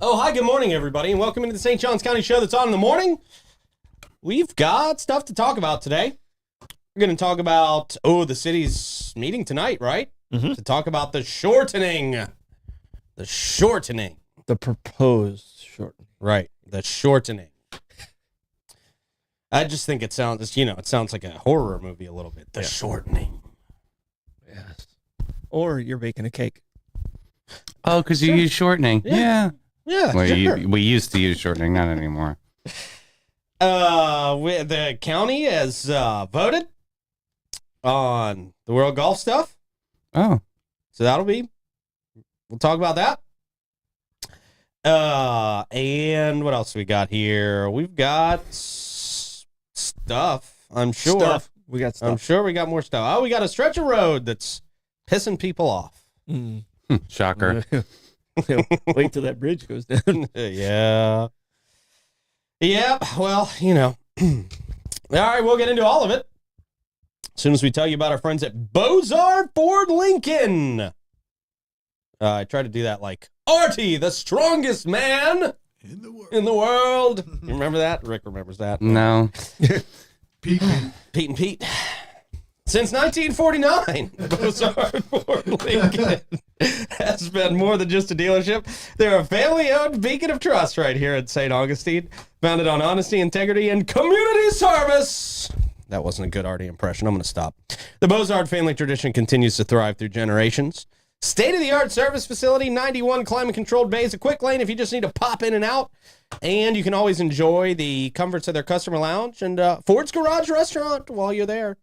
Oh, hi, good morning, everybody, and welcome into the St. Johns County show that's on in the morning. We've got stuff to talk about today. We're going to talk about, the city's meeting tonight, right? Mm-hmm. To talk about the shortening. The shortening. The proposed shortening. Right, the shortening. I just think it sounds like a horror movie a little bit. The shortening. Yes. Or you're baking a cake. Oh, because you use shortening. Yeah. Yeah, Well, sure. we used to use shortening, not anymore. The county has voted on the World Golf stuff. Oh. So we'll talk about that. And what else we got here? We've got stuff, I'm sure. We got stuff. I'm sure we got more stuff. Oh, we got a stretch of road that's pissing people off. Mm. Shocker. Wait till that bridge goes down. Yeah. Yeah, well, All right, we'll get into all of it as soon as we tell you about our friends at Bozard Ford Lincoln. I try to do that like Artie, the strongest man in the world. You remember that? Rick remembers that. No. Pete and Pete. Since 1949, Bozard Ford Lincoln has been more than just a dealership. They're a family-owned beacon of trust right here in St. Augustine, founded on honesty, integrity, and community service. That wasn't a good Artie impression. I'm going to stop. The Bozard family tradition continues to thrive through generations. State-of-the-art service facility, 91 climate-controlled bays, a quick lane if you just need to pop in and out. And you can always enjoy the comforts of their customer lounge and Ford's Garage restaurant while you're there.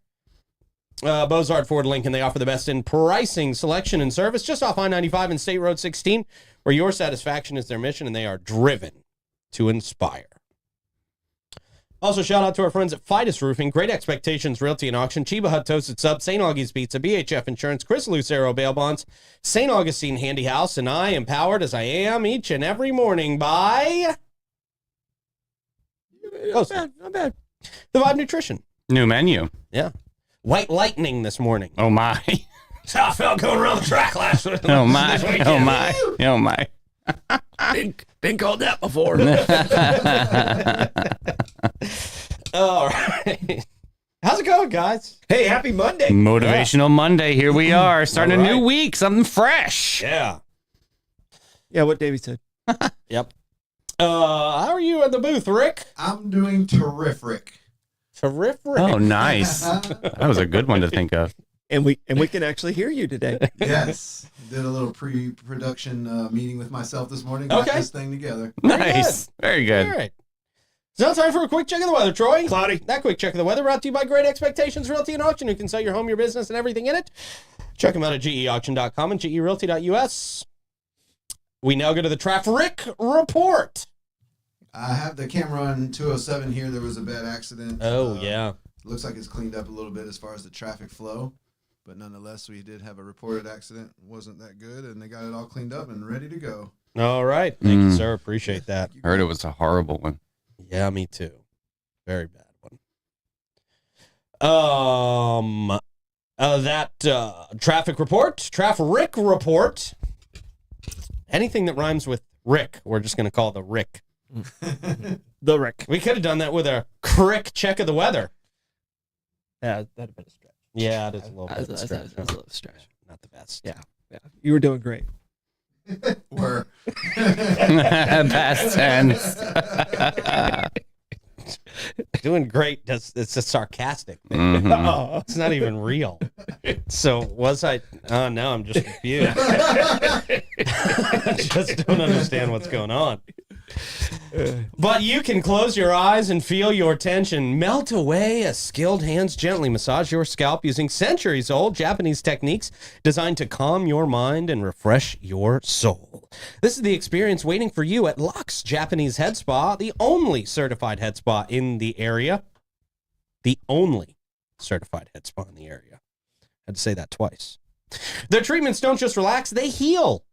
Bozard Ford Lincoln, they offer the best in pricing, selection, and service just off I-95 and State Road 16, where your satisfaction is their mission, and they are driven to inspire. Also, shout out to our friends at Fidus Roofing, Great Expectations Realty and Auction, Chiba Hut Toasted Sub, St. Augie's Pizza, BHF Insurance, Chris Lucero Bail Bonds, St. Augustine Handy House, and I am powered as I am each and every morning by... Not bad. The Vibe Nutrition. New menu. Yeah. White Lightning this morning. Oh, my. That's how I felt going around the track last week. Oh, my. Oh, my. Oh, my. Been called that before. All right. How's it going, guys? Hey, happy Monday. Motivational Monday. Here we are. Starting All a new right. week. Something fresh. Yeah. Yeah, what Davey said. Yep. How are you in the booth, Rick? I'm doing terrific. Terrific. Oh, nice. That was a good one to think of. And we can actually hear you today. Yes. Did a little pre-production meeting with myself this morning. Got Okay. this thing together. Nice. Very good. All right. It's now time for a quick check of the weather, Troy. Cloudy. That quick check of the weather brought to you by Great Expectations Realty and Auction, who can sell your home, your business, and everything in it. Check them out at geauction.com and gerealty.us. We now go to the traffic report. I have the camera on 207 here. There was a bad accident. Yeah. Looks like it's cleaned up a little bit as far as the traffic flow. But nonetheless, we did have a reported accident. Wasn't that good, and they got it all cleaned up and ready to go. All right. Thank you, sir. Appreciate that. Heard it was a horrible one. Yeah, me too. Very bad one. Traffic report. Anything that rhymes with Rick, we're just going to call the Rick. The Rick. We could have done that with a quick check of the weather. Yeah, that'd have been a stretch. Yeah, it is a little bit of a That's stretch. a little stretch. Not the best. Yeah. You were doing great. We're Past tense. Doing great. It's just sarcastic. Mhm. It's not even real. So was I? Oh, no, I'm just confused. I just don't understand what's going on. But you can close your eyes and feel your tension melt away as skilled hands gently massage your scalp using centuries-old Japanese techniques designed to calm your mind and refresh your soul. This is the experience waiting for you at Lux Japanese Head Spa, the only certified head spa in the area. The only certified head spa in the area. I had to say that twice. Their treatments don't just relax, they heal.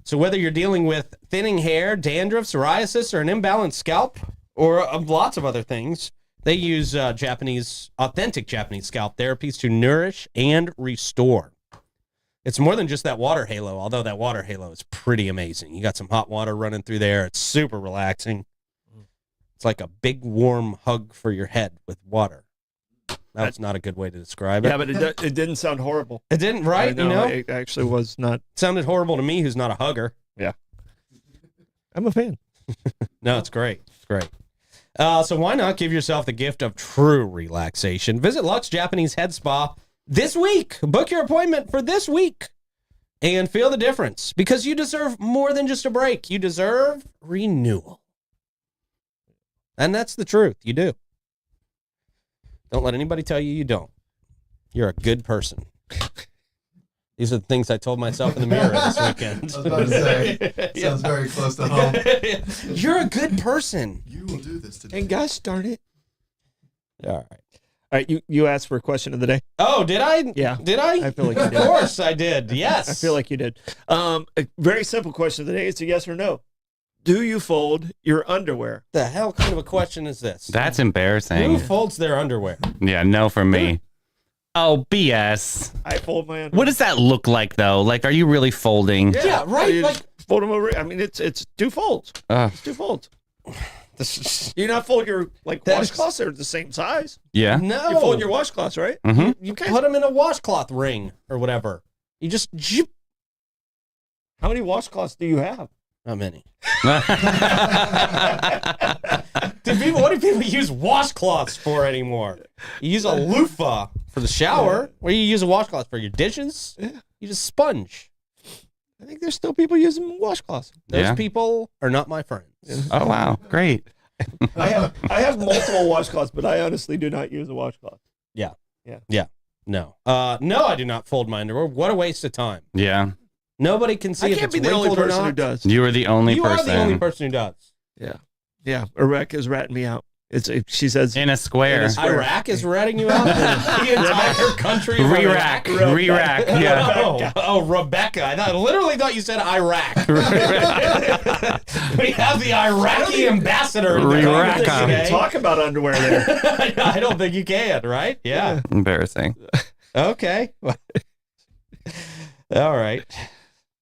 So whether you're dealing with thinning hair, dandruff, psoriasis, or an imbalanced scalp, or lots of other things, they use authentic Japanese scalp therapies to nourish and restore. It's more than just that water halo, although that water halo is pretty amazing. You got some hot water running through there. It's super relaxing. It's like a big warm hug for your head with water. That's not a good way to describe it. Yeah, but it didn't sound horrible. It didn't, right? No, You know? it actually was not. It sounded horrible to me, who's not a hugger. Yeah. I'm a fan. No, it's great. It's great. So why not give yourself the gift of true relaxation? Visit Lux Japanese Head Spa this week. Book your appointment for this week and feel the difference, because you deserve more than just a break. You deserve renewal. And that's the truth. You do. Don't let anybody tell you you don't. You're a good person. These are the things I told myself in the mirror this weekend. I was about to say, sounds very close to home. You're a good person. You will do this today. And gosh darn it. All right. All right, you asked for a question of the day. Oh, did I? Yeah. Did I? I feel like you Of did. course I did. Yes. I feel like you did. A very simple question of the day. It's a yes or no. Do you fold your underwear? The hell kind of a question is this? That's Who embarrassing. folds their underwear? Yeah, no for me. Oh, BS. I fold my underwear. What does that look like, though? Like, are you really folding? Yeah, right. You Like, just fold them over. I mean, it's two folds. Ugh. It's two folds. this, You not fold your like That is- washcloths? They're the same size. Yeah. no. You fold your washcloths, right? Mm-hmm. You put them in a washcloth ring or whatever. You just zip. How many washcloths do you have? Not many. What do people use washcloths for anymore? You use a loofah for the shower. What do you use a washcloth for? Your dishes? Yeah. You just sponge. I think there's still people using washcloths. Those Yeah. people are not my friends. Oh, wow. Great. I have multiple washcloths, but I honestly do not use a washcloth. No. No, I do not fold my underwear. What a waste of time. Yeah. Nobody can see I if can't it's be the only wrinkled or person who not. does. You are the only You person are the only person who does. Yeah, Iraq is ratting me out. She says in a square. Iraq is ratting you out? The entire country of Re-rack. Iraq? Re-rack. Yeah. Oh, Rebecca. I literally thought you said Iraq. We have the Iraqi ambassador in the Re-rack. conference you can today. talk about underwear there. I don't think you can, right? Yeah. Embarrassing. Okay. All right.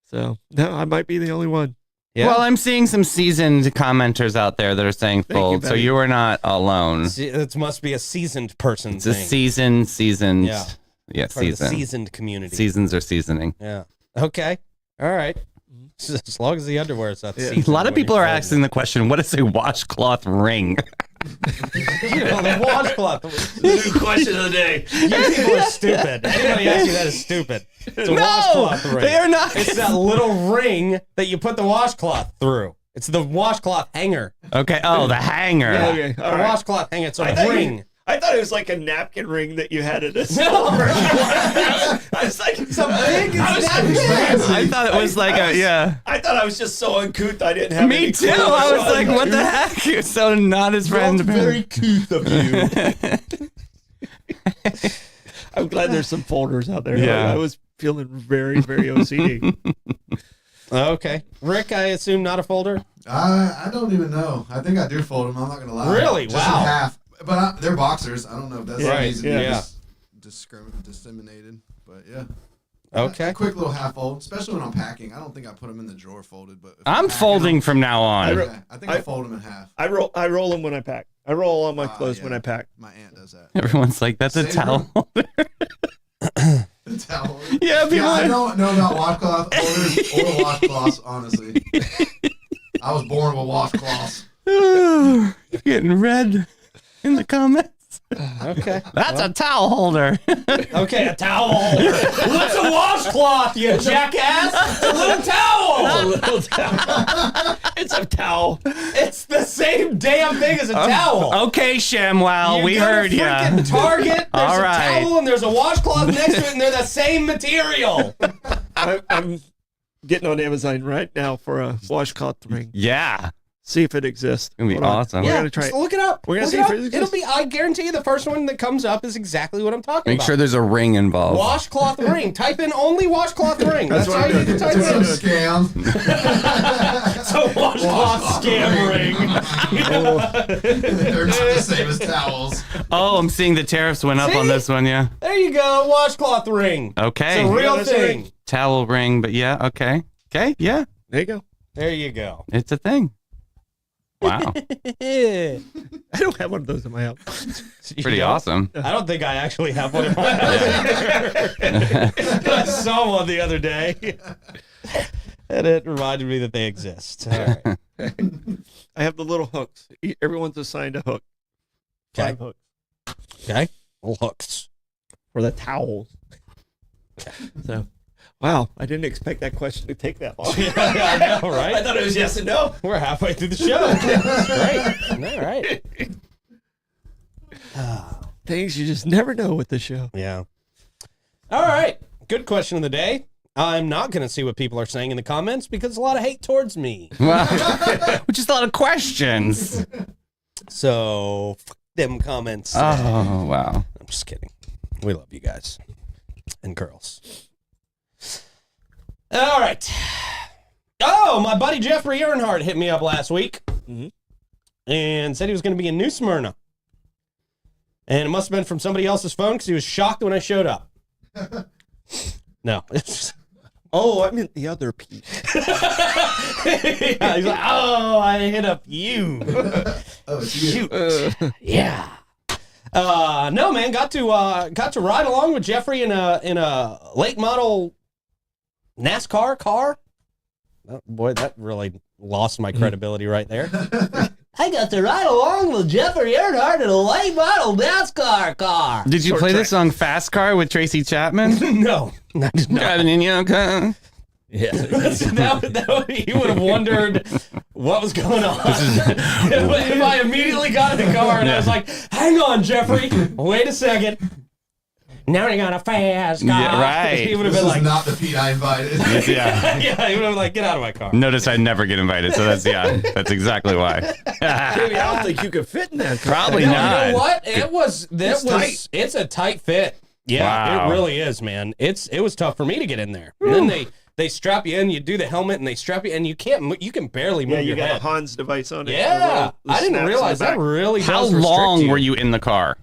So no, I might be the only one. Yeah. Well, I'm seeing some seasoned commenters out there that are saying Thank you, fold, so buddy. you are not alone. It must be a seasoned person It's a thing. seasoned. Yeah. Yeah, Part of the season. seasoned community. Seasons are seasoning. Yeah. Okay. All right. As long as the underwear is not Yeah. seasoned. A lot of when people you are fold asking the question, what is a washcloth ring? You know, the washcloth. New question of the day. You people are stupid. Anybody asks you that is stupid. It's a washcloth ring. they are not. It's that little ring that you put the washcloth through. It's the washcloth hanger. Okay. Oh, the hanger. Yeah. Okay, all A right. washcloth hanger. It's a I thought ring. I thought it was like a napkin ring that you had at a No. store. I was like, It's a big I was- napkin. I thought it was like a, yeah. I thought I was just so uncouth I didn't have Me any too. clue. I was like, what the heck? You're so not his friend. couth of you. I'm glad there's some folders out there. Yeah. I was feeling very, very OCD. Okay. Rick, I assume not a folder? I don't even know. I think I do fold them. I'm not gonna lie. Really? Just Wow. in half. But they're boxers. I don't know if that's Right, easy yeah. disseminated. But yeah. Okay. A quick little half fold, especially when I'm packing. I don't think I put them in the drawer folded, but if I'm packing, folding from now I on. wrote- yeah, I think I fold them in half. I roll them when I pack. I roll all my clothes when yeah. I pack. My aunt does that. Everyone's like, that's a Same towel holder. The towel. Yeah, people Yeah, I are- don't know about washcloth holders or washcloths, honestly. I was born with washcloths. You're getting red in the comments. Okay. That's a towel holder. Okay, a towel holder. What's a washcloth, you jackass? It's a little towel. A little towel. It's a towel. It's the same damn thing as a towel. Okay, ShamWow, You we go to heard ya. freaking Target, there's All a right. towel and there's a washcloth next to it, and they're the same material. I'm getting on Amazon right now for a washcloth ring. Yeah. See if it exists. It'll be Hold on. awesome. We're Yeah, gonna try just it. look it up. We're gonna Look see it if up. it exists. It'll be. I guarantee you, the first one that comes up is exactly what I'm talking Make about. sure there's a ring involved. Washcloth ring. Type in only washcloth ring. That's what how I'm you doing. can type It's some in. scam. It's a washcloth scam ring. They're not the same as towels. Oh, I'm seeing the tariffs went up on See? this one, yeah. There you go, washcloth ring. Okay. It's a real Yeah, that's right. thing. towel ring, but yeah, okay. Okay, yeah, There you go. There you go. it's a thing. Wow, I don't have one of those in my house. pretty awesome. I don't think I actually have one in my house. I saw one the other day, and it reminded me that they exist. All right. I have the little hooks. Everyone's assigned a hook. Okay. 5 hooks Okay. Little hooks. for the towels. So, wow, I didn't expect that question to take that long. Yeah, I know, right? I thought it was yes and no. We're halfway through the show. Great. All right. Things you just never know with the show. Yeah. All right. Good question of the day. I'm not going to see what people are saying in the comments because a lot of hate towards me. Wow. Which is a lot of questions. So, fuck them comments. Oh, wow. I'm just kidding. We love you guys and girls. All right. Oh, my buddy Jeffrey Earnhardt hit me up last week and said he was going to be in New Smyrna. And it must have been from somebody else's phone because he was shocked when I showed up. No. Oh, I meant the other Pete. Yeah, he's like, oh, I hit up you. Oh, it's you. Shoot. Yeah. No, man, got to ride along with Jeffrey in a late model NASCAR car. Oh, boy, that really lost my credibility right there. I got to ride along with Jeffrey Earnhardt in a late model NASCAR car. Did you Short play track. the song Fast Car with Tracy Chapman? No, I did not. Driving in your car. Yeah, he would have wondered what was going on. If I immediately got in the car and I was like, hang on, Jeffrey, wait a second. Now you got a fast car. Yeah, right. He would have This been is like, not the Pete I invited. Yeah. yeah, he would have been like, get out of my car. Notice I never get invited, so that's exactly why. Maybe I don't think you could fit in that car. Probably No, not. you know what? It's a tight fit. Yeah, Wow. it really is, man. It was tough for me to get in there. And then they strap you in, you do the helmet, and they strap you, and you can barely move Yeah, you your got head. a Hans device on it. Yeah, The I didn't snaps in realize the that back. really How does restrict long you. were you in the car?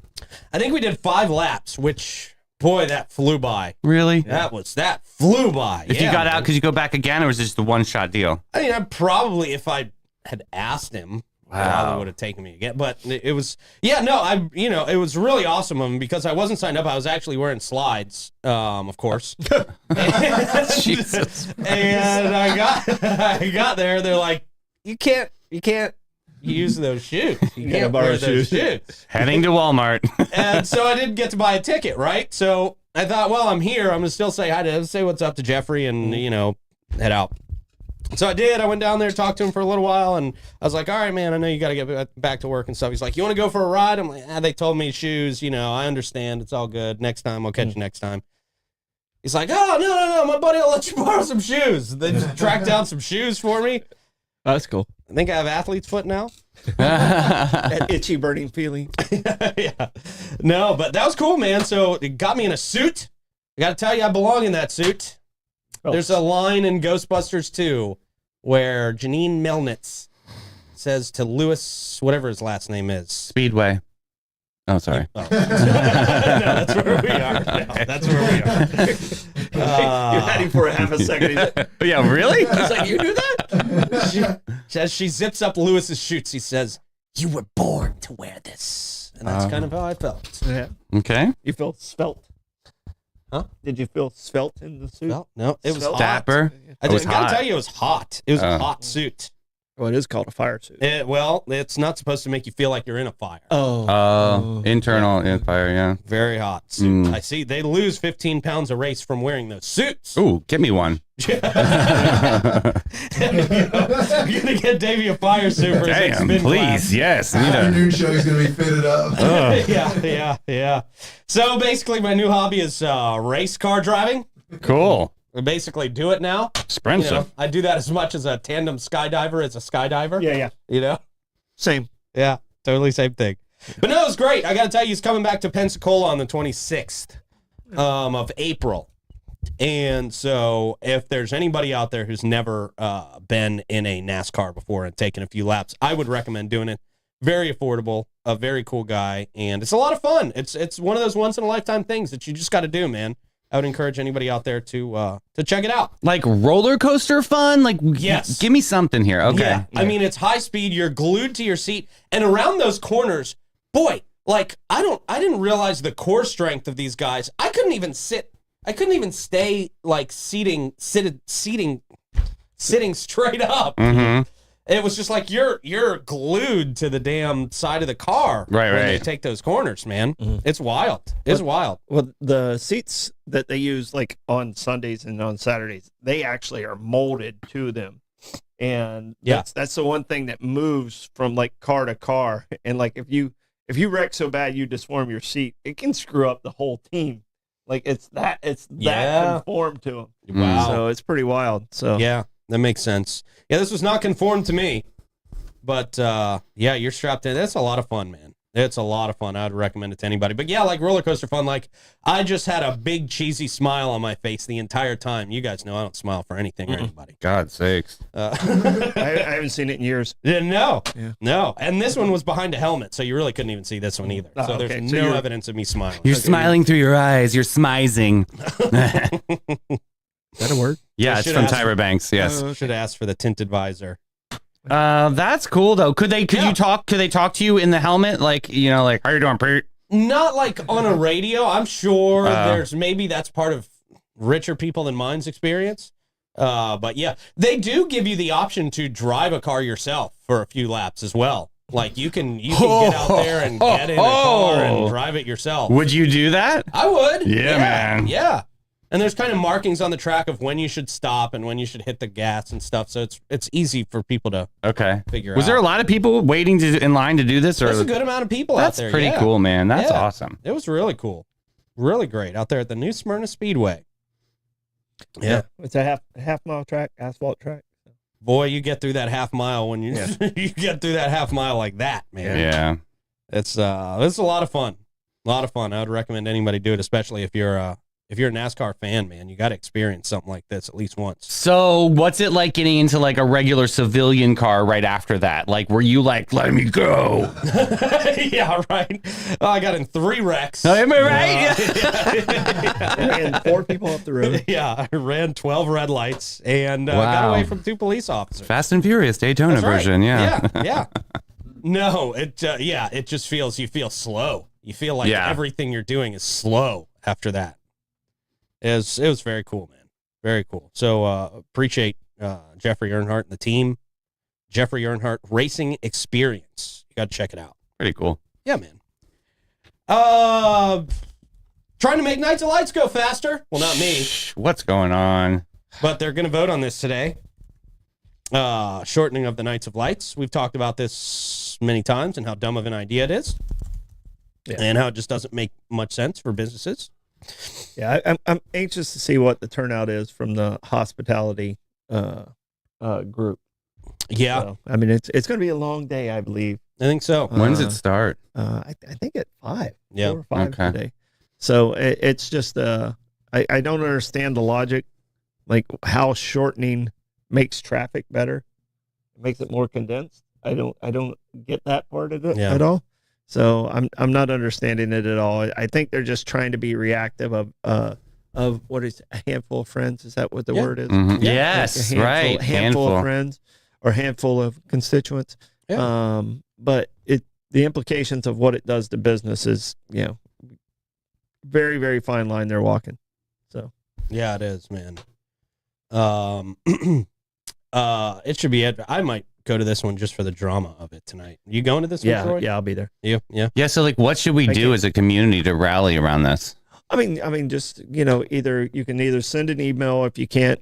I think we did 5 laps, which, boy, that flew by. Really? That flew by. If you got out, could you go back again, or was it just a one-shot deal? I mean, I probably, if I had asked him, probably would have taken me again. But it was, it was really awesome of him because I wasn't signed up. I was actually wearing slides, of course. Jesus. And I got there. They're like, you can't use those shoes. You gotta can't borrow wear those shoes." shoes. Heading to Walmart. And so I didn't get to buy a ticket, right? So I thought, well, I'm here. I'm going to still say hi to say what's up to Jeffrey and, head out. So I did. I went down there, talked to him for a little while, and I was like, all right, man, I know you got to get back to work and stuff. He's like, you want to go for a ride? I'm like, they told me shoes. I understand. It's all good. Next time, I'll catch you next time. He's like, oh, no, my buddy will let you borrow some shoes. They just tracked down some shoes for me. Oh, that's cool. I think I have athlete's foot now. That itchy burning feeling. Yeah. No, but that was cool, man. So it got me in a suit. I got to tell you, I belong in that suit. Oh. There's a line in Ghostbusters 2 where Janine Melnitz says to Lewis, whatever his last name is. Speedway. Oh, sorry. Oh. No, that's where we are. No, that's where we are. You had him for a half a second. He's Yeah, really? like, you do that? As she zips up Lewis's shoots, he says, you were born to wear this. And that's kind of how I felt. Yeah. Okay. You feel svelte? Huh? Did you feel svelte in the suit? Well, no, it was Svelte? hot. Dapper. I It was gotta hot. tell you, it was hot. It was a hot suit. Well, it is called a fire suit. Well, it's not supposed to make you feel like you're in a fire. Internal fire, yeah. Very hot suit. Mm. I see they lose 15 pounds a race from wearing those suits. Ooh, get me one. I'm gonna get Davey a fire suit for his next Damn, spin please, class. yes. I need a- Afternoon show is going to be fitted up. Yeah. So basically, my new hobby is race car driving. Cool. I basically do it now. Sprinter. I do that as much as a tandem skydiver as a skydiver. Yeah. Same. Yeah, totally same thing. But no, it was great. I got to tell you, he's coming back to Pensacola on the 26th of April. And so if there's anybody out there who's never been in a NASCAR before and taken a few laps, I would recommend doing it. Very affordable, a very cool guy, and it's a lot of fun. It's one of those once-in-a-lifetime things that you just got to do, man. I would encourage anybody out there to check it out. Like roller coaster fun? Like, Yes. Give me something here. Okay. Yeah. I mean, it's high speed. You're glued to your seat, and around those corners, boy, like I didn't realize the core strength of these guys. I couldn't even stay like sitting straight up. Mm-hmm. It was just like you're glued to the damn side of the car when they take those corners, man. Mhm. It's wild. It's wild. Well, the seats that they use like on Sundays and on Saturdays, they actually are molded to them. And that's the one thing that moves from like car to car. And like if you wreck so bad you disform your seat, it can screw up the whole team. Like it's that conformed to them. Wow. So it's pretty wild. So Yeah, that makes sense. Yeah, this was not conformed to me, but yeah, you're strapped in. That's a lot of fun, man. It's a lot of fun. I would recommend it to anybody. But yeah, like roller coaster fun. Like I just had a big cheesy smile on my face the entire time. You guys know I don't smile for anything or anybody. God's sakes. I haven't seen it in years. No. Yeah. No. And this one was behind a helmet, so you really couldn't even see this one either. Oh, so okay. there's So no you're- evidence of me smiling. You're smiling through your eyes. You're smizing. Is that a word? Yeah, I it's should from ask- Tyra Banks. Yes. Should have asked for the tinted visor. That's cool though. Could they talk to you in the helmet? Like, like, how you doing, Pete? Not like on a radio. I'm sure maybe that's part of richer people than mine's experience. But yeah, they do give you the option to drive a car yourself for a few laps as well. Like you can get out there and get in a car and drive it yourself. Would you do that? I would. Yeah, man. Yeah. And there's kind of markings on the track of when you should stop and when you should hit the gas and stuff. So it's easy for people to figure out. Was there a lot of people waiting in line to do this? Or There's a good amount of people out there. That's pretty yeah. cool, man. That's Yeah. awesome. It was really cool. Really great out there at the New Smyrna Speedway. Yeah. It's a half mile track, asphalt track. Boy, you get through that half mile when you you get through that half mile like that, man. Yeah. It's a lot of fun. A lot of fun. I would recommend anybody do it, especially if you're a NASCAR fan, man. You got to experience something like this at least once. So what's it like getting into like a regular civilian car right after that? Like, were you like, let me go? Yeah, right. Oh, I got in 3 wrecks. Oh, am I right? And 4 people off the road. Yeah, I ran 12 red lights and got Wow. away from 2 police officers. Fast and Furious Daytona That's right. version. Yeah. Yeah. No, it just feels, you feel slow. You feel like everything you're doing is slow after that. It was very cool, man. Very cool. So appreciate Jeffrey Earnhardt and the team. Jeffrey Earnhardt Racing Experience. You got to check it out. Pretty cool. Yeah, man. Trying to make Nights of Lights go faster. Well, not me, What's going on? but they're going to vote on this today. Shortening of the Nights of Lights. We've talked about this many times and how dumb of an idea it is. Yeah. And how it just doesn't make much sense for businesses. Yeah, I'm anxious to see what the turnout is from the hospitality group. Yeah, So, I mean, it's going to be a long day, I believe. I think so. When does it start? I think at 5. Yeah. 4 or 5 Okay. today. So it's just I don't understand the logic, like how shortening makes traffic better, it makes it more condensed. I don't get that part of it at all. So I'm not understanding it at all. I think they're just trying to be reactive of what is a handful of friends. Is that what the word is? Mhm. Yeah. Yes, Like a right. handful of friends or handful of constituents. Yeah. But the implications of what it does to business is, very, very fine line they're walking. So Yeah, it is, man. It should be. I might go to this one just for the drama of it tonight. You going to this one, Troy? yeah, I'll be there. You? Yeah. Yeah. So, like, what should we do as a community to rally around this? I mean, just either you can either send an email if you can't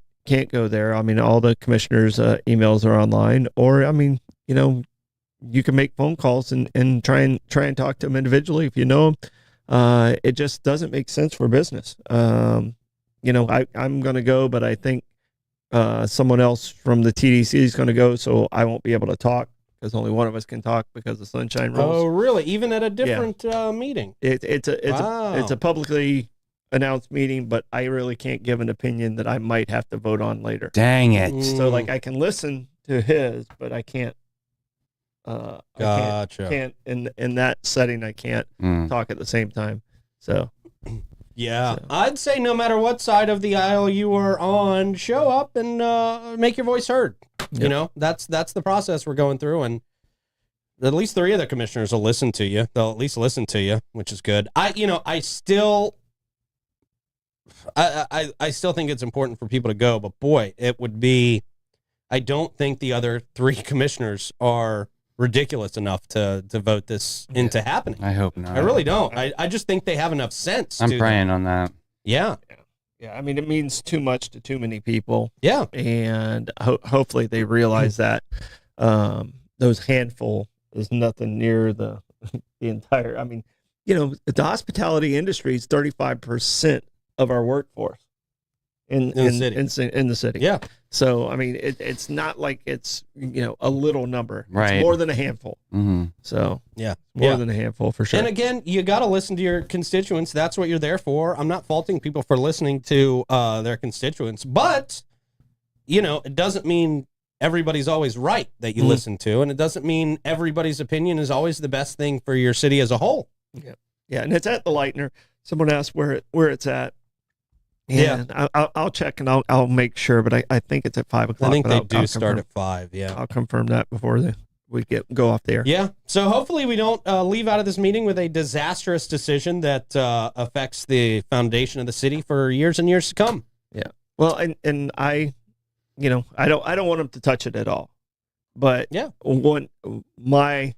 go there. I mean, all the commissioners' emails are online, or I mean, you can make phone calls and try and talk to them individually if you know them. It just doesn't make sense for business. I'm going to go, but I think someone else from the TDC is going to go, so I won't be able to talk because only one of us can talk because of sunshine rules. Oh, really? Even at a different meeting? It's a publicly announced meeting, but I really can't give an opinion that I might have to vote on later. Dang it. So like I can listen to his, but I can't. Gotcha. I can't in that setting. I can't Mm. talk at the same time. So Yeah, So. I'd say no matter what side of the aisle you are on, show up and make your voice heard. You Yep. know, that's the process we're going through, and at least 3 of the commissioners will listen to you. They'll at least listen to you, which is good. I still think it's important for people to go, but boy, it would be. I don't think the other 3 commissioners are ridiculous enough to vote this into happening. I hope not. I really don't. I just think they have enough sense. I'm to praying on that. Yeah. Yeah, I mean, it means too much to too many people, Yeah. and hopefully they realize that those handful is nothing near the entire. I mean, the hospitality industry is 35% of our workforce in the city. In the city. Yeah. So I mean, it's not like it's a little number. Right. It's more than a handful. Mm-hmm. So Yeah. more than a handful for sure. And again, you got to listen to your constituents. That's what you're there for. I'm not faulting people for listening to their constituents, but it doesn't mean everybody's always right that you listen to, and it doesn't mean everybody's opinion is always the best thing for your city as a whole. Yeah, and it's at the Lightner. Someone asked where it's at. Yeah. And I'll check and I'll make sure, but I think it's at 5 o'clock. I think but they I'll do start confirm. at 5. Yeah. I'll confirm that before we go off there. Yeah. So hopefully we don't leave out of this meeting with a disastrous decision that affects the foundation of the city for years and years to come. Yeah. Well, and I don't want them to touch it at all. But Yeah. my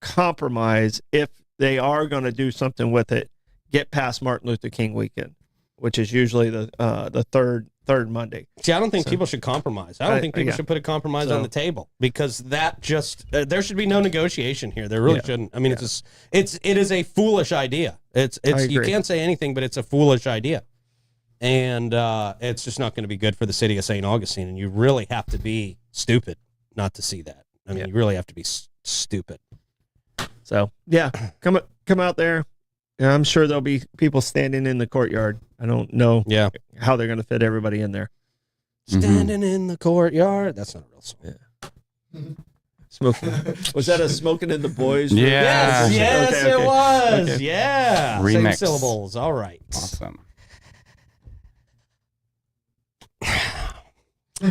compromise, if they are going to do something with it, get past Martin Luther King weekend, which is usually the third Monday. See, I don't think So- people should compromise. I don't think people yeah. should put a compromise So- on the table, because that just there should be no negotiation here. There really Yeah. shouldn't. I mean, it is a foolish idea. It's I you agree. can't say anything, but it's a foolish idea, and it's just not going to be good for the city of St. Augustine. And you really have to be stupid not to see that. I mean, you really have to be stupid. So yeah, come out there. And I'm sure there'll be people standing in the courtyard. I don't know Yeah, how they're going to fit everybody in there. standing in the courtyard. That's not a real song. Smoking. Was that a Smoking in the Boys? Yeah. Yes, Okay, it okay. was. Okay. Yeah, same Remix. syllables. All right. Awesome. All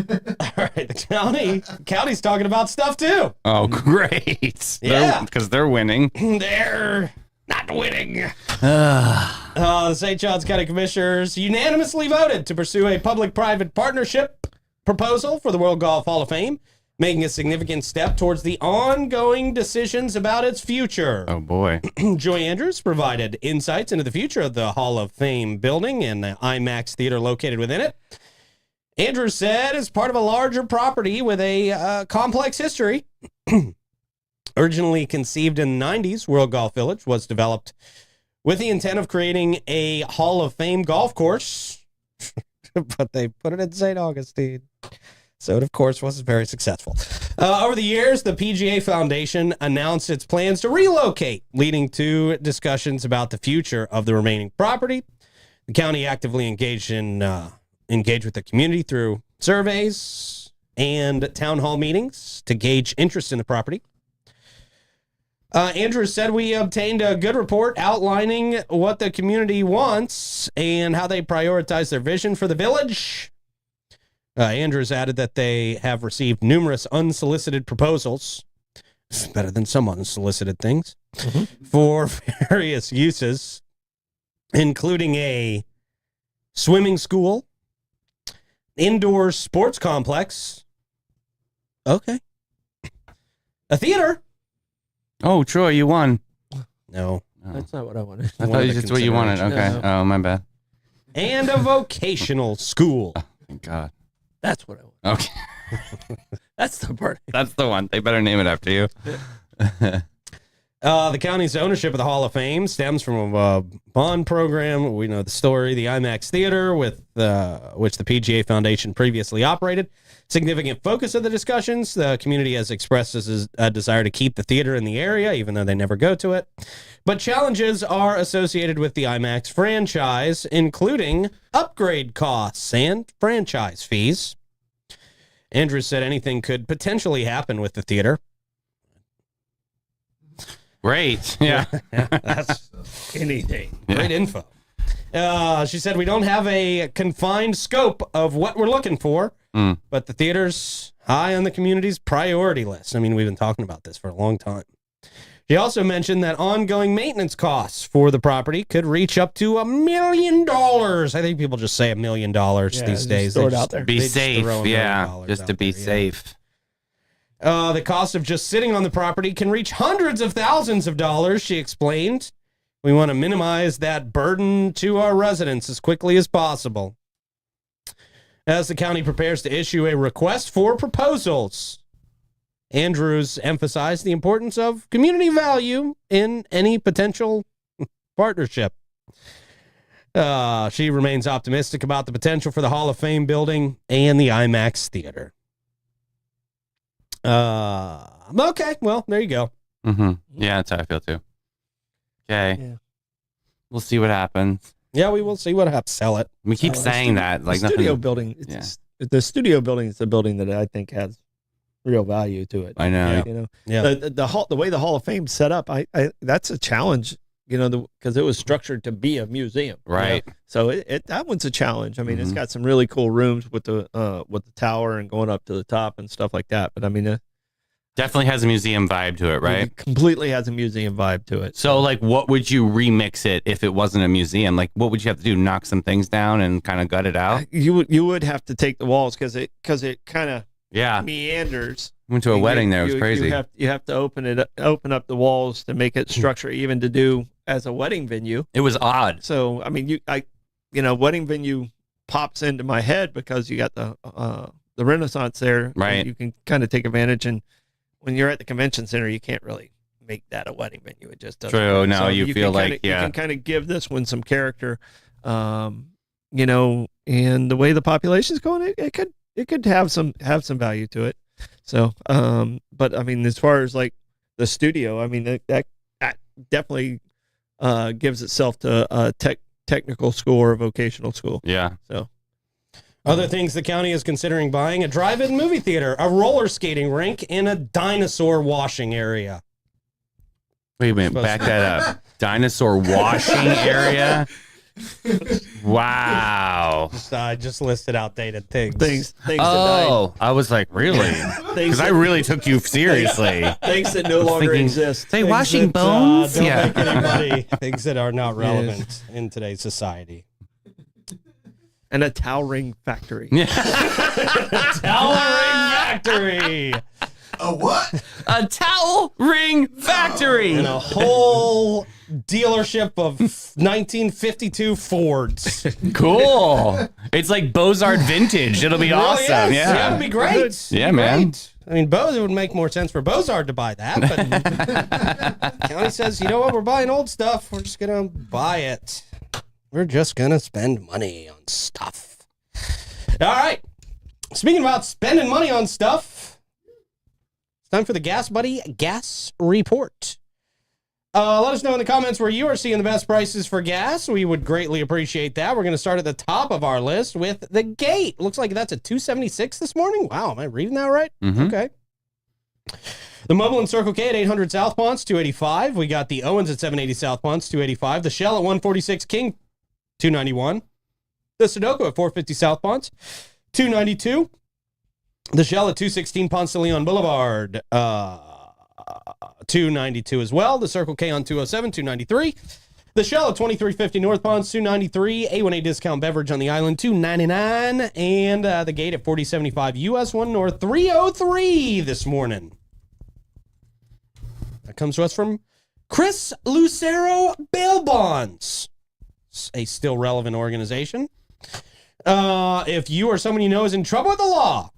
right, the county's talking about stuff too. Oh, great. Yeah. Because they're winning. They're not winning. The St. Johns County Commissioners unanimously voted to pursue a public-private partnership proposal for the World Golf Hall of Fame, making a significant step towards the ongoing decisions about its future. Oh, boy. Joy Andrews provided insights into the future of the Hall of Fame building and the IMAX theater located within it. Andrews said, as part of a larger property with a complex history, originally conceived in the 90s, World Gof Village was developed with the intent of creating a Hall of Fame golf course, but they put it in St. Augustine. So it, of course, wasn't very successful. Over the years, the PGA Foundation announced its plans to relocate, leading to discussions about the future of the remaining property. The county actively engaged with the community through surveys and town hall meetings to gauge interest in the property. Andrews said, we obtained a good report outlining what the community wants and how they prioritize their vision for the village. Andrews added that they have received numerous unsolicited proposals. This is better than some unsolicited things. For various uses, including a swimming school, indoor sports complex, okay, a theater. Oh, Troy, you won. No. Oh. That's not what I wanted. I one thought of the that's what you wanted. Okay. considerations. Oh, my bad. And a vocational school. Thank God. That's what I want. Okay. That's the part. That's the one. They better name it after you. The county's ownership of the Hall of Fame stems from a bond program. We know the story, the IMAX Theater, with which the PGA Foundation previously operated. Significant focus of the discussions. The community has expressed a desire to keep the theater in the area, even though they never go to it. But challenges are associated with the IMAX franchise, including upgrade costs and franchise fees. Andrews said anything could potentially happen with the theater. Great. Yeah. That's Anything. great info. She said, we don't have a confined scope of what we're looking for, but the theater's high on the community's priority list. I mean, we've been talking about this for a long time. She also mentioned that ongoing maintenance costs for the property could reach up to $1 million. I think people just say $1 million these days. Throw it out there. Be They just safe. throw $1 Yeah. million Just to out be there, yeah. safe. The cost of just sitting on the property can reach hundreds of thousands of dollars, she explained. We want to minimize that burden to our residents as quickly as possible. As the county prepares to issue a request for proposals, Andrews emphasized the importance of community value in any potential partnership. She remains optimistic about the potential for the Hall of Fame building and the IMAX theater. Okay, well, there you go. Mm-hmm. Yeah, that's how I feel too. Okay. Yeah. We'll see what happens. Yeah, we will see what happens. Sell it. We keep saying that. Like the studio nothing. building. The studio building is the building that I think has real value to it. I know. You know, Yeah. the way the Hall of Fame's set up, I that's a challenge. You know, because it was structured to be a museum. Right. You know? So that one's a challenge. I mean, it's Mhm. got some really cool rooms with the tower and going up to the top and stuff like that. But I mean, Definitely has a museum vibe to it, right? it completely has a museum vibe to it. So, like, what would you remix it if it wasn't a museum? Like, what would you have to do? Knock some things down and kind of gut it out? You would have to take the walls because it kind of Yeah. meanders. Went to a wedding there. It was crazy. You have to open up the walls to make it structure even to do as a wedding venue. It was odd. So I mean, wedding venue pops into my head because you got the Renaissance there. Right. You can kind of take advantage, and when you're at the convention center, you can't really make that a wedding venue. It just doesn't. True. work. No, So you feel can like, kinda, yeah. you can kind of give this one some character. You know, and the way the population's going, it could have some value to it. So, but I mean, as far as like the studio, I mean that definitely gives itself to a technical school or vocational school. Yeah. So, Other things the county is considering buying: a drive-in movie theater, a roller skating rink, and a dinosaur washing area. Wait a minute. Back that up. Dinosaur washing area. Wow. I just listed outdated things. things that died, Oh, I was like, really? things Because I that, really took you seriously. things that no longer thinking- exist. Say Things washing that, bones? don't Yeah. make anybody things that are not relevant in today's society. And a towering factory. Towering factory A what? A towel ring factory. and a whole dealership of 1952 Fords. Cool. It's like Beaux-Art vintage. It'll be It really awesome. is. Yeah. It'd be great. It'd Yeah, be man. great. I mean, Bose, it would make more sense for Beaux-Art to buy that, but county says, you know what, we're buying old stuff. We're just going to buy it. We're just going to spend money on stuff. All right. Speaking about spending money on stuff, it's time for the Gas Buddy Gas Report. Let us know in the comments where you are seeing the best prices for gas. We would greatly appreciate that. We're going to start at the top of our list with the Gate. Looks like that's a $2.76 this morning. Wow, am I reading that right? Mhm. Okay. The Mobile and Circle K at 800 South Ponce, $2.85. We got the Owens at 780 South Ponce, $2.85. The Shell at 146 King, $2.91. The Sudoku at 450 South Ponce, $2.92. The Shell at 216 Ponce de Leon Boulevard, $2.92 as well. The Circle K on 207, $2.93. The Shell at 2350 North Ponce, $2.93. A1A discount beverage on the island, $2.99. And the Gate at 4075 US 1 North, $3.03 this morning. That comes to us from Chris Lucero Bail Bonds, a still relevant organization. If you or someone you know is in trouble with the law,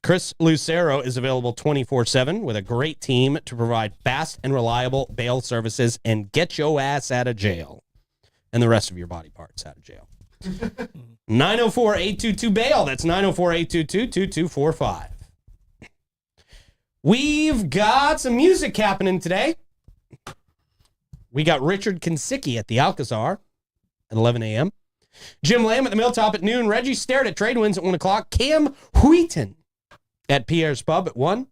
Chris Lucero is available 24/7 with a great team to provide fast and reliable bail services and get your ass out of jail and the rest of your body parts out of jail. 904-822-BAIL. That's 904-822-2245. We've got some music happening today. We got Richard Kinsicki at the Alcazar at 11 a.m. Jim Lamb at the Milltop at noon. Reggie Starrett at Trade Winds at 1 o'clock. Cam Wheaton at Pierre's Pub at 1.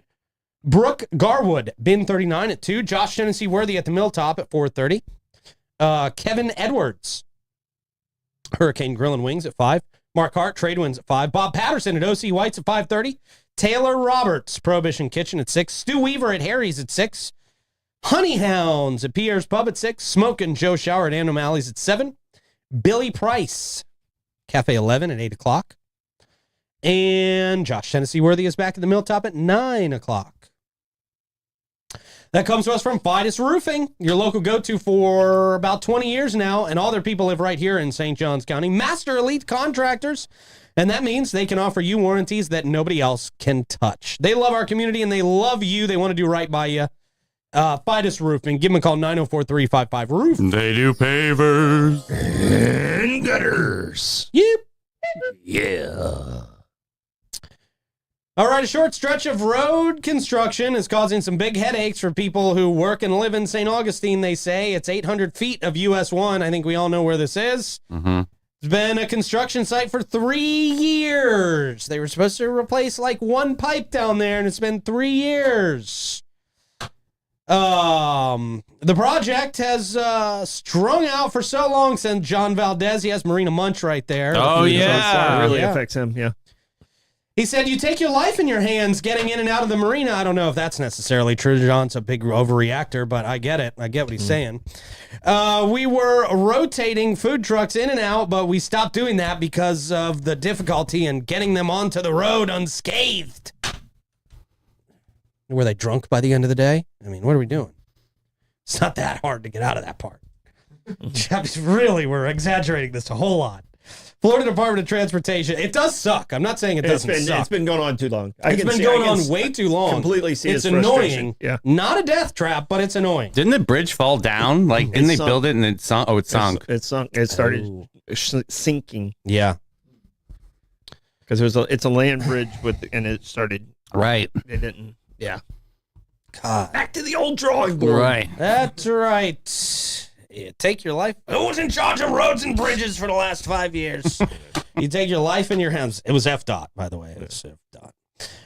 Brooke Garwood, Bin 39 at 2. Josh Tennessee Worthy at the Milltop at 4:30. Kevin Edwards Hurricane Grill and Wings at 5. Mark Hart, Trade Winds at 5. Bob Patterson at OC White's at 5:30. Taylor Roberts, Prohibition Kitchen at 6. Stu Weaver at Harry's at 6. Honey Hounds at Pierre's Pub at 6. Smokin' Joe Shower at Ann O'Malley's at 7. Billy Price, Cafe 11 at 8 o'clock. And Josh Tennessee Worthy is back at the Milltop at 9 o'clock. That comes to us from Fidus Roofing, your local go-to for about 20 years now, and all their people live right here in St. Johns County. Master elite contractors, and that means they can offer you warranties that nobody else can touch. They love our community, and they love you. They want to do right by you. Fidus Roofing. Give them a call, 904-355-ROOF. They do pavers. And gutters. Yep. Yeah. All right, a short stretch of road construction is causing some big headaches for people who work and live in St. Augustine, they say. It's 800 feet of US 1. I think we all know where this is. Mm-hmm. It's been a construction site for 3 years. They were supposed to replace like one pipe down there, and it's been 3 years. The project has strung out for so long since John Valdez. He has Marina Munch right there. Oh, yeah. It really Yeah. affects him, yeah. He said, you take your life in your hands getting in and out of the marina. I don't know if that's necessarily true. John's a big overreactor, but I get it. I get what he's saying. We were rotating food trucks in and out, but we stopped doing that because of the difficulty in getting them onto the road unscathed. Were they drunk by the end of the day? I mean, what are we doing? It's not that hard to get out of that part. Really, we're exaggerating this a whole lot. Florida Department of Transportation. It does suck. I'm not saying it doesn't suck. It's been going on too long. It's been going on way too long. Completely see it's his frustration. annoying. Yeah. Not a death trap, but it's annoying. Didn't the bridge fall down? Like, didn't they build it and it sunk? Oh, it sunk. It sunk. It started sinking Yeah. because it's a land bridge and it started. Right. It didn't. Yeah. God. Back to the old drawing board. Right. That's right. Yeah, take your life. Who was in charge of roads and bridges for the last 5 years? You take your life in your hands. It was FDOT, by the way. It was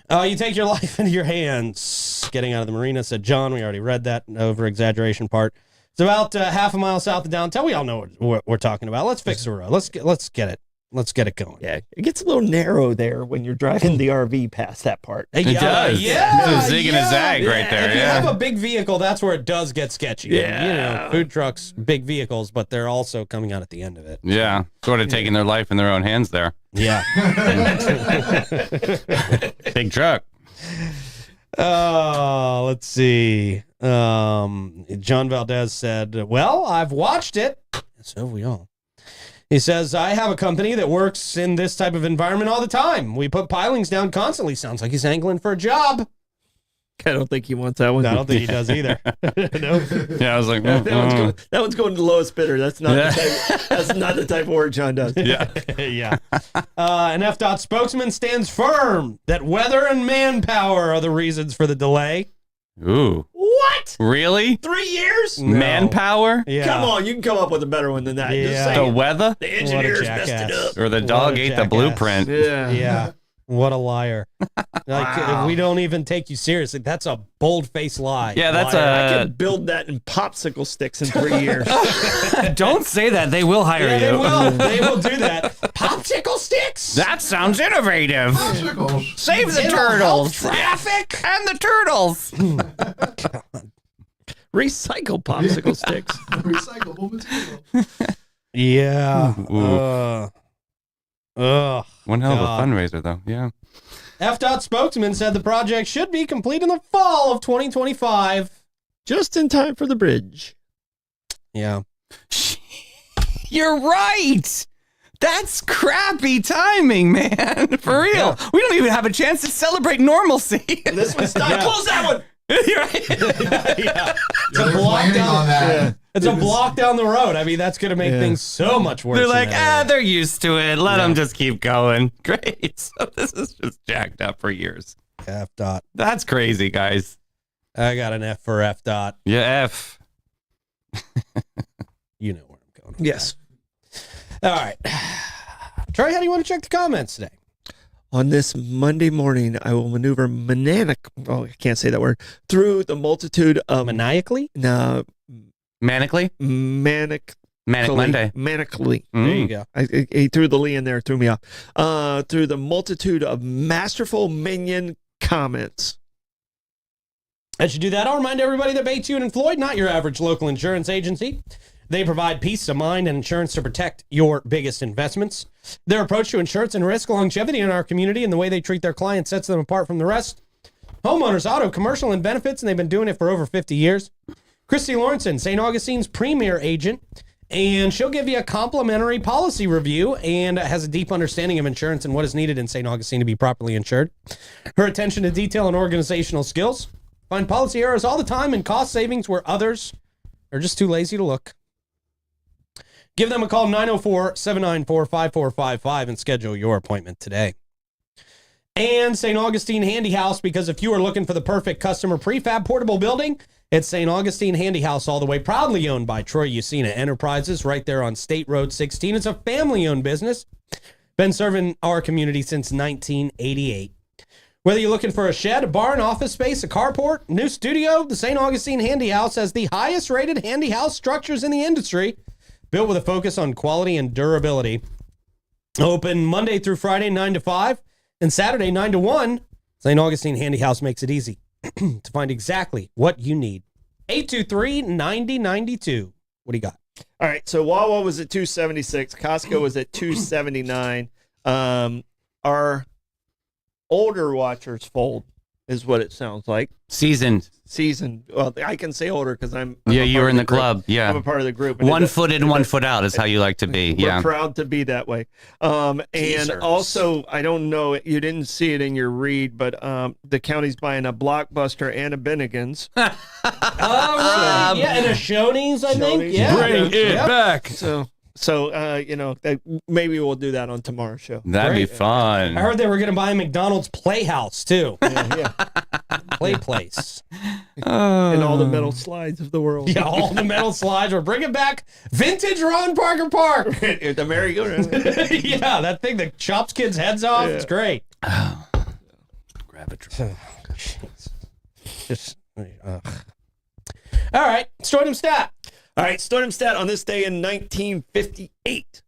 FDOT. You take your life into your hands. Getting out of the marina, said John. We already read that over-exaggeration part. It's about half a mile south of downtown. We all know what we're talking about. Let's fix the road. Let's get it. Let's get it going. Yeah, it gets a little narrow there when you're driving the RV past that part. It does. Yeah, It's a zig and a zag right there. If you Yeah. have a big vehicle, that's where it does get sketchy. Yeah. You know, food trucks, big vehicles, but they're also coming out at the end of it. Yeah. Sort of taking their life in their own hands there. Yeah. Big truck. Let's see. John Valdez said, well, I've watched it. So have we all. He says, I have a company that works in this type of environment all the time. We put pilings down constantly. Sounds like he's angling for a job. I don't think he wants that one. No, I don't think he does either. Nope. Yeah, I was like, that one's going to the lowest bidder. That's not that's not the type of work John does. yeah. Yeah. An FDOT spokesman stands firm that weather and manpower are the reasons for the delay. Ooh. What? Really? 3 years? No. Manpower? Yeah. Come on, you can come up with a better one than that. Yeah. Just The saying. weather? The engineers What a messed it jackass. up. Or the What dog a ate the jackass. blueprint? Yeah. Yeah. What a liar. Like, we don't even take you seriously. That's a bold-faced lie. Yeah, that's I a... can build that in popsicle sticks in 3 years. Don't say that. They will hire Yeah, they you. will. They will do that. Popsicle sticks? That sounds innovative. Popsicles. Save the It'll help turtles. traffic. And the turtles. Recycle popsicle sticks. Recyclable material. Yeah. Ooh. One hell of a God. fundraiser, though. Yeah. FDOT spokesman said the project should be complete in the fall of 2025. Just in time for the bridge. Yeah. You're right. That's crappy timing, man. For real. We don't even have a chance to celebrate normalcy. This one's not. Yeah. Close that one. You're right. Yeah. It's They're a block planning on down. that. It's a block down the road. I mean, that's going to make things so much worse. They're in like, that area. they're used to it. Let them just keep going. Great. So this is just jacked up for years. FDOT. That's crazy, guys. I got an F for FDOT. Yeah, F. You know where I'm going. Yes. All right. Troy, how do you want to check the comments today? On this Monday morning, I will maneuver I can't say that word, through the multitude of Maniacally? no, Manically? manic Manic Monday. Manically. There you go. He threw the Lee in there, threw me off. Through the multitude of masterful minion comments. As you do that, I'll remind everybody that Batesune and Floyd, not your average local insurance agency. They provide peace of mind and insurance to protect your biggest investments. Their approach to insurance and risk longevity in our community and the way they treat their clients sets them apart from the rest. Homeowners, auto, commercial, and benefits, and they've been doing it for over 50 years. Christy Lawrenson, St. Augustine's premier agent, and she'll give you a complimentary policy review and has a deep understanding of insurance and what is needed in St. Augustine to be properly insured. Her attention to detail and organizational skills. Find policy errors all the time and cost savings where others are just too lazy to look. Give them a call, 904-794-5455, and schedule your appointment today. And St. Augustine Handy House, because if you are looking for the perfect customer prefab portable building, it's St. Augustine Handy House all the way, proudly owned by Troy Usina Enterprises right there on State Road 16. It's a family-owned business. Been serving our community since 1988. Whether you're looking for a shed, a barn, office space, a carport, new studio, the St. Augustine Handy House has the highest rated handy house structures in the industry, built with a focus on quality and durability. Open Monday through Friday, 9 to 5, and Saturday, 9 to 1. St. Augustine Handy House makes it easy to find exactly what you need. 823-9092. What do you got? All right, so Wawa was at 276. Costco was at 279. Our older watchers fold is what it sounds like. Seasoned. Well, I can say older because I'm Yeah, a you part were of in the group. club. Yeah. I'm a part of the group. One foot in, 1 foot out is how you like to be. We're Yeah. proud to be that way. And Teasers. also, I don't know, you didn't see it in your read, but the county's buying a Blockbuster and a Bennigan's. Oh, right. Yeah, and a Shoney's, I think. Shoney's. Yeah. Bring it Yep. back. So maybe we'll do that on tomorrow's show. That'd be Great. fun. I heard they were going to buy a McDonald's Playhouse, too. Yeah. Play place. And all the metal slides of the world. Yeah, all the metal slides. We're bringing back vintage Ron Parker Park. The merry-go-round. Yeah, that thing that chops kids' heads off. Yeah. It's great. Grab a drink. Just, all right, Stordom stat. All right, Stordom stat on this day in 1958.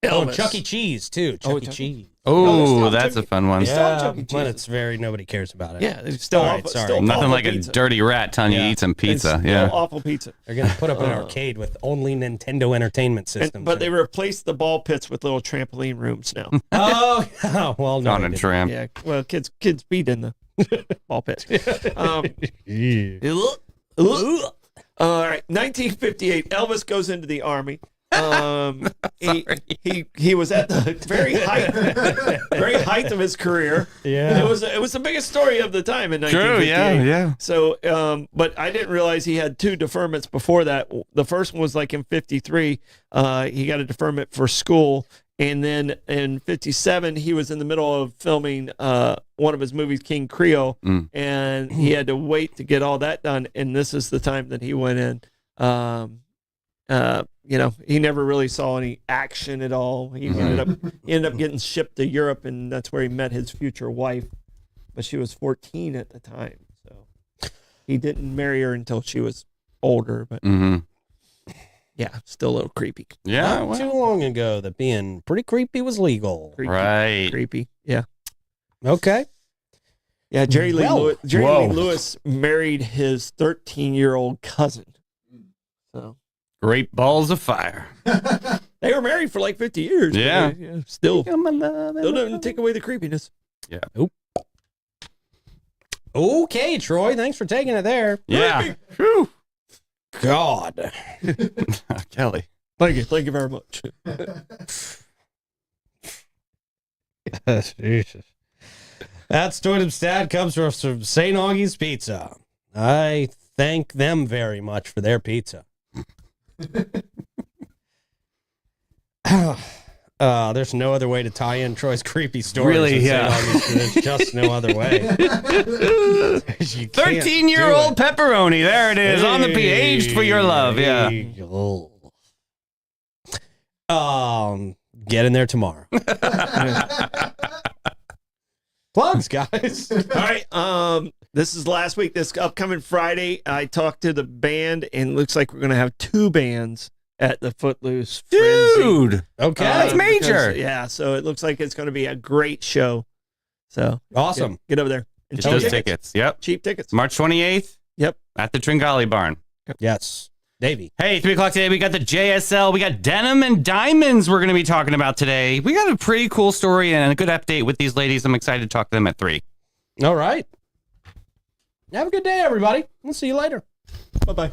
Oh, Elvis. Chuck E. Cheese, too. Chuck E. Cheese. Oh, still that's a fun one. Yeah. Chuck E. But Cheese. it's very, nobody cares about it. Yeah, it's still All right, awful, sorry. still Nothing awful like pizza. a dirty rat telling you Yeah. to eat some pizza. It's Yeah. still awful pizza. They're going to put up an arcade with only Nintendo Entertainment Systems. But they replaced the ball pits with little trampoline rooms now. Oh, yeah. Well, no. On they a didn't. tramp. Yeah, well, kids beat in the ball pits. All right, 1958. Elvis goes into the army. He was at the very height of his career. Yeah. It was the biggest story of the time in True, 1958. yeah. So, but I didn't realize he had two deferments before that. The first one was like in 53. He got a deferment for school. And then in 57, he was in the middle of filming one of his movies, King Creole. And he had to wait to get all that done. And this is the time that he went in. He never really saw any action at all. He ended up getting shipped to Europe, and that's where he met his future wife. But she was 14 at the time, so he didn't marry her until she was older. But yeah, still a little creepy. Yeah. Not well, too long ago that being pretty creepy was legal. Creepy, Right. creepy. Yeah, Okay. yeah. Jerry Lee Well, Lewis married his 13-year-old cousin. So Great balls of fire. they were married for like 50 years. Yeah. Still doesn't take away the creepiness. Yeah. Okay, Troy. Thanks for taking it there. Yeah. Whew. God. Kelly. Thank you very much. Jesus. That Stordom stat comes from St. Augie's Pizza. I thank them very much for their pizza. There's no other way to tie in Troy's creepy stories. Really, at yeah. St. Augie's. There's just no other way. 13-year-old pepperoni. There it is. On the P. Aged for your love. Yeah. Get in there tomorrow. Plugs, guys. All right. This is last week. This upcoming Friday, I talked to the band, and it looks like we're going to have two bands at the Footloose Frenzy. Dude. Okay. That's major. Because, yeah, so it looks like it's going to be a great show. So Awesome. get over there. And Get those tickets. Yep. Cheap tickets. March 28th. Yep. At the Tringali Barn. Yes. Davey. Hey, 3 o'clock today, we got the JSL. We got Denim and Diamonds we're going to be talking about today. We got a pretty cool story and a good update with these ladies. I'm excited to talk to them at 3. All right. Have a good day, everybody. We'll see you later. Bye-bye.